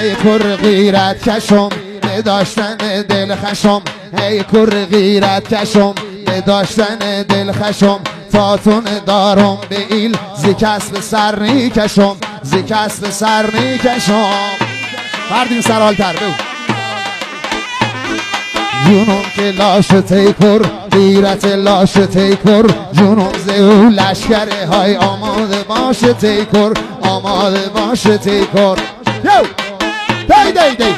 هی کر غیرت کشم به داشتن دل خشم هی کر غیرت کشم به داشتن دل خشم تاتون دارم به ایل زی کسب سر نیکشم زی کسب سر نیکشم فردین سرالتر بگو جونم که لاش تیکر غیرت لاش تیکر جونم زیو لشکره های آماده باش تیکر آماده باش تیکر یو دی دی دی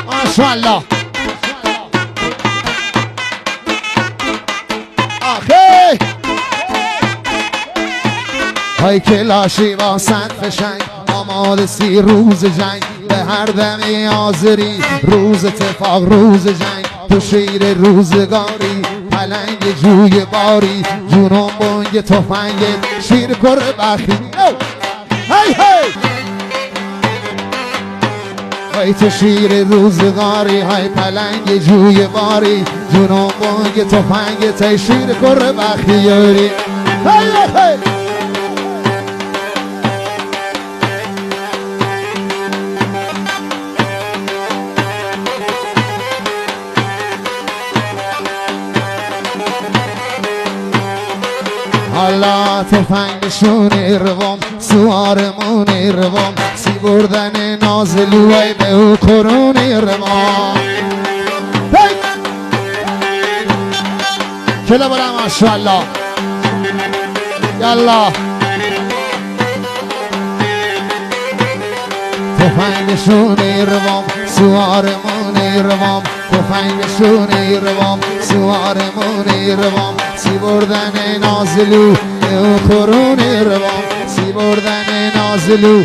ماشاءالله آخه های که لاشی با صد فشنگ آماده سی روز جنگ به هر دمی آذری روز اتفاق روز جنگ تو شیر روزگاری پلنگ جوی باری جونم بونگ تفنگ شیر کر بخی هی هی های تو شیر روزگاری های پلنگ جوی باری جونم بونگ تفنگ تی شیر کر بخیاری هی هی حالا تفنگشون روم سوارمون روم سی بردن نازلوی به او کرون روم کلا برم ماشاءالله یالله تفنگشون روم سوارمون روم تفنگشون روم سوارمون روم سی بردن نازلو او کرون روم سی بردن نازلو